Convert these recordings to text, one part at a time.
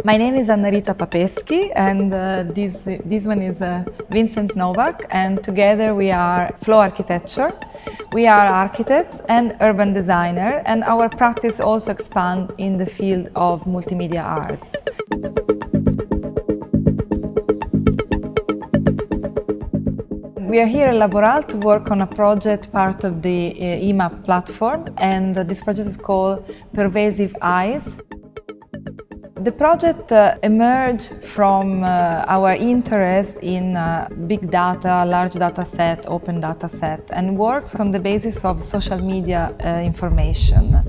My name is Annarita Papeschi, and this one is Vincent Nowak, and together we are Flow Architecture. We are architects and urban designer, and our practice also expands in the field of multimedia arts. We are here at LABoral to work on a project part of the EMAP platform, and this project is called Pervasive Eyes. The project emerged from our interest in big data, large data set, open data set, and works on the basis of social media information.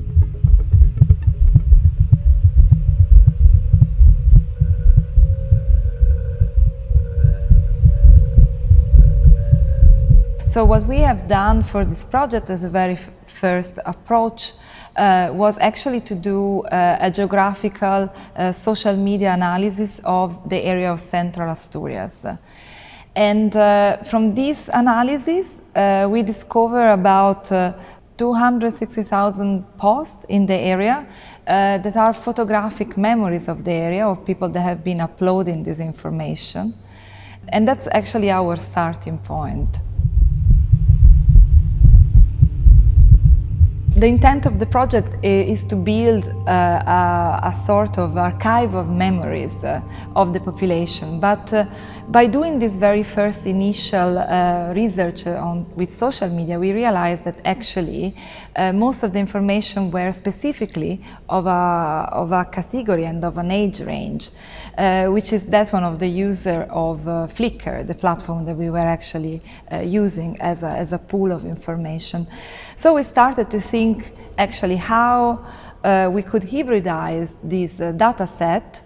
So what we have done for this project as a very first approach was actually to do a geographical social media analysis of the area of Central Asturias. And from this analysis, we discover about 260,000 posts in the area that are photographic memories of the area, of people that have been uploading this information. And that's actually our starting point. The intent of the project is to build a sort of archive of memories of the population, but by doing this very first initial research with social media, we realized that actually most of the information were specifically of a category and of an age range, which is that one of the user of Flickr, the platform that we were actually using as a pool of information. So we started to think actually how we could hybridize this data set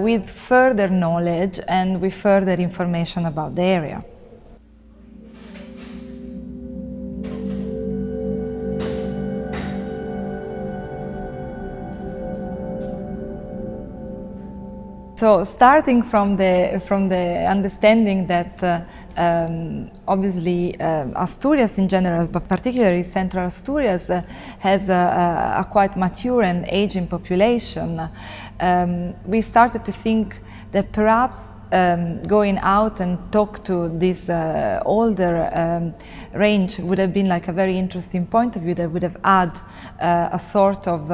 with further knowledge and with further information about the area. So starting from the understanding that obviously Asturias in general, but particularly Central Asturias, has a quite mature and aging population, we started to think that perhaps going out and talk to this older range would have been like a very interesting point of view that would have add a sort of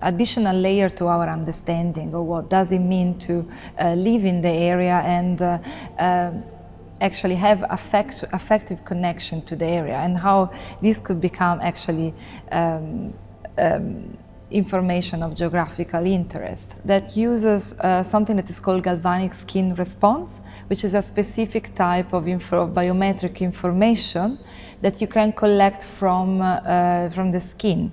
additional layer to our understanding of what does it mean to live in the area and actually have affective connection to the area, and how this could become actually information of geographical interest that uses something that is called galvanic skin response, which is a specific type of biometric information that you can collect from the skin.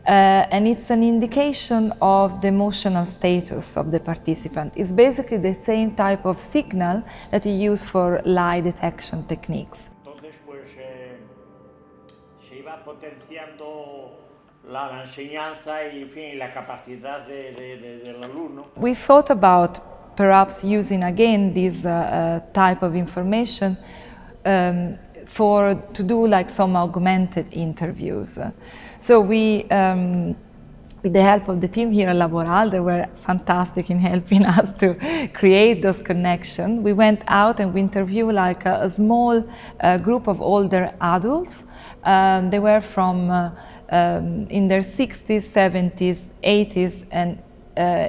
And it's an indication of the emotional status of the participant. It's basically the same type of signal that you use for lie detection techniques. Entonces, pues, se iba potenciando la enseñanza y, en fin, la capacidad del alumno. We thought about perhaps using again this type of information to do like some augmented interviews. So we, with the help of the team here at LABoral, they were fantastic in helping us to create those connections. We went out and we interviewed like a small group of older adults. They were from in their 60s, 70s, 80s, and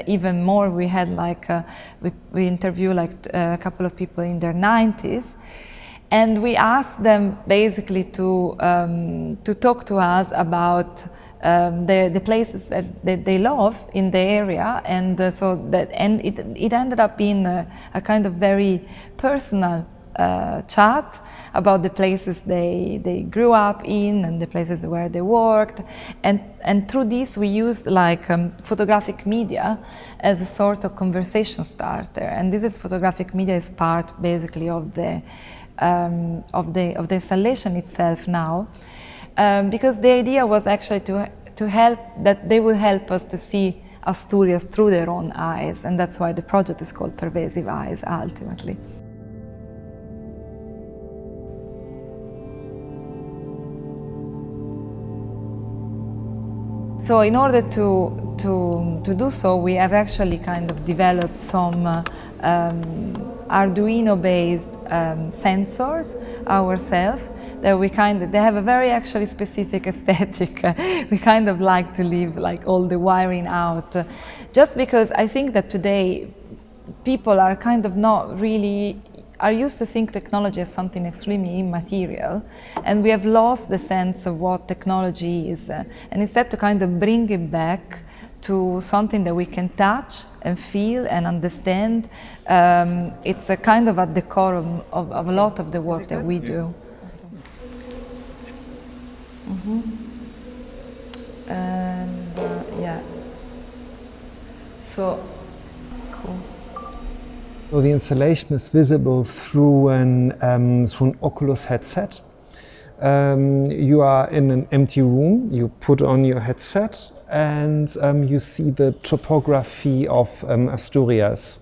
even more. We had like we interviewed like a couple of people in their 90s. And we asked them basically to talk to us about the places that they love in the area, and it ended up being a kind of very personal chat about the places they grew up in and the places where they worked, and through this we used like photographic media as a sort of conversation starter, and this photographic media is part basically of the installation itself now, because the idea was actually to help, that they would help us to see Asturias through their own eyes, and that's why the project is called Pervasive Eyes ultimately. So in order to do so, we have actually kind of developed some Arduino-based sensors ourselves. That they have a very actually specific aesthetic. We kind of like to leave like all the wiring out, just because I think that today people are kind of not really are used to think technology as something extremely immaterial, and we have lost the sense of what technology is, and instead to kind of bring it back to something that we can touch and feel and understand. It's a kind of at the core of a lot of the work that we do. And yeah, so cool. So the installation is visible through an Oculus headset. You are in an empty room, you put on your headset, and you see the topography of Asturias.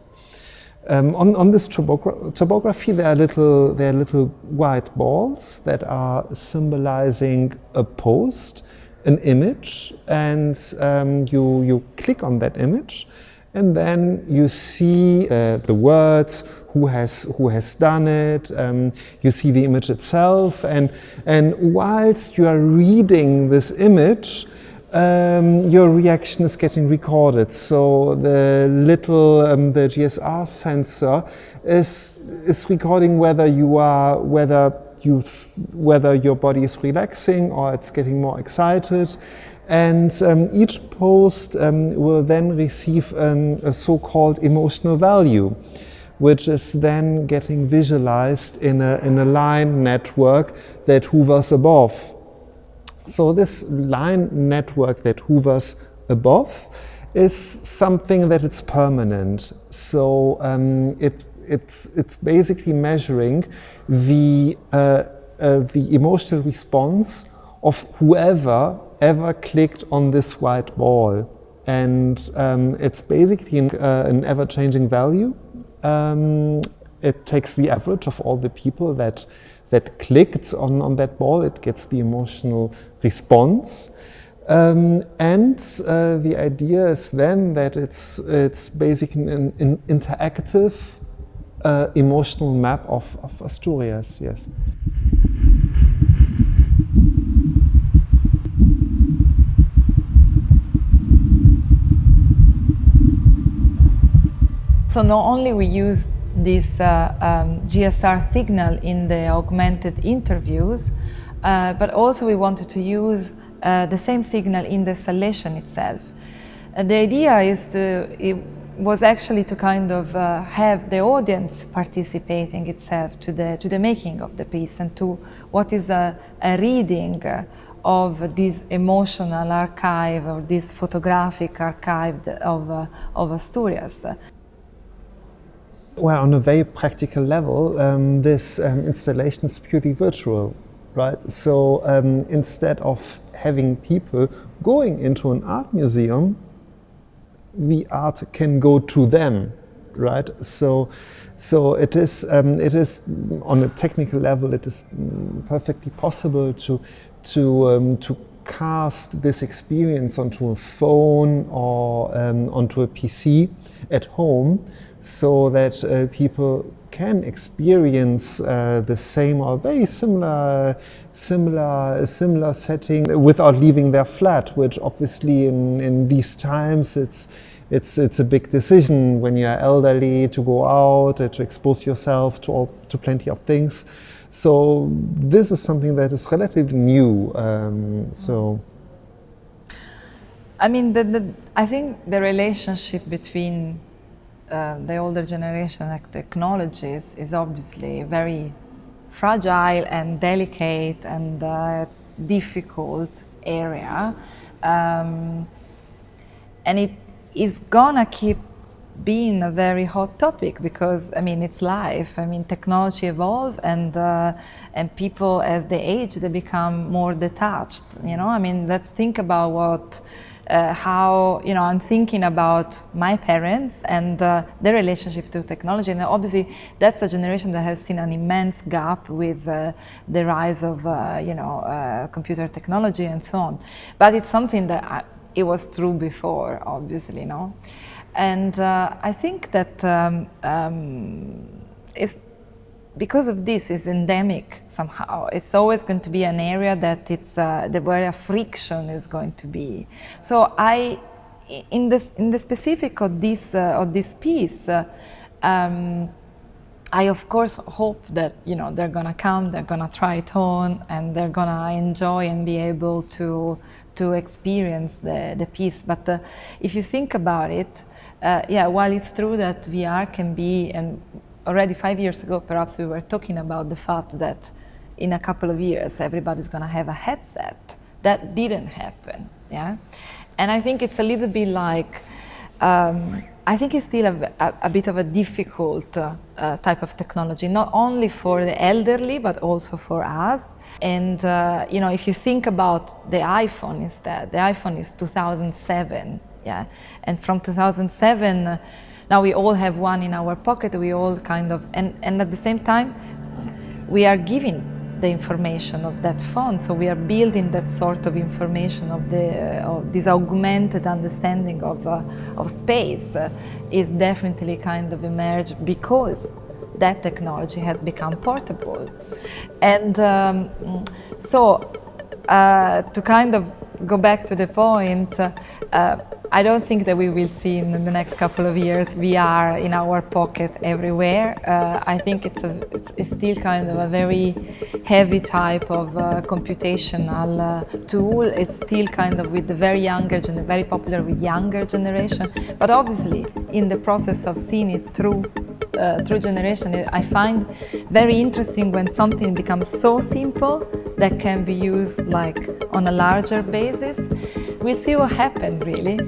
On this topography, there are little white balls that are symbolizing a post, an image, and you click on that image, and then you see the words, who has done it. You see the image itself, and whilst you are reading this image, your reaction is getting recorded. So the GSR sensor is recording whether your body is relaxing or it's getting more excited. And each post will then receive a so-called emotional value, which is then getting visualized in a line network that hovers above. So this line network that hovers above is something that it's permanent. So it's basically measuring the emotional response of whoever ever clicked on this white ball, and it's basically an ever-changing value. It takes the average of all the people that clicked on that ball. It gets the emotional response, and the idea is then that it's basically an interactive emotional map of Asturias. Yes. So not only we use this GSR signal in the augmented interviews, but also we wanted to use the same signal in the installation itself. The idea was actually to kind of have the audience participating itself to the making of the piece, and to what is a reading of this emotional archive, or this photographic archive of Asturias. Well, on a very practical level, this installation is purely virtual, right? So instead of having people going into an art museum, the art can go to them, right? So it is on a technical level, it is perfectly possible to cast this experience onto a phone or onto a PC at home, so that people can experience the same or very similar setting without leaving their flat, which obviously in these times it's a big decision when you're elderly to go out, to expose yourself to plenty of things. So this is something that is relatively new. I mean, I think the relationship between the older generation and technologies is obviously very fragile and delicate and difficult area, and it is gonna keep being a very hot topic, because I mean it's life. I mean, technology evolve, and people as they age, they become more detached. You know, I mean, let's think about how, you know, I'm thinking about my parents and their relationship to technology, and obviously that's a generation that has seen an immense gap with the rise of computer technology and so on. But it's something that it was true before, obviously, no? And I think that it's, because of this, is endemic somehow. It's always going to be an area that it's where a friction is going to be. So in the specific of this piece, I of course hope that they're gonna come, they're gonna try it on, and they're gonna enjoy and be able to experience the piece. But if you think about it, while it's true that VR can be, and already 5 years ago perhaps we were talking about the fact that in a couple of years everybody's gonna have a headset. That didn't happen, yeah? And I think it's a little bit like, I think it's still a bit of a difficult type of technology, not only for the elderly, but also for us. And if you think about the iPhone instead, the iPhone is 2007, yeah? And from 2007, now we all have one in our pocket, we all kind of, and at the same time, we are giving the information of that phone, so we are building that sort of information of this augmented understanding of space is definitely kind of emerged because that technology has become portable. And to kind of go back to the point, I don't think that we will see in the next couple of years VR in our pocket everywhere. I think it's still kind of a very heavy type of computational tool. It's still kind of with the very younger and very popular with younger generation. But obviously, in the process of seeing it through generation, I find very interesting when something becomes so simple that can be used like on a larger basis. We'll see what happens, really.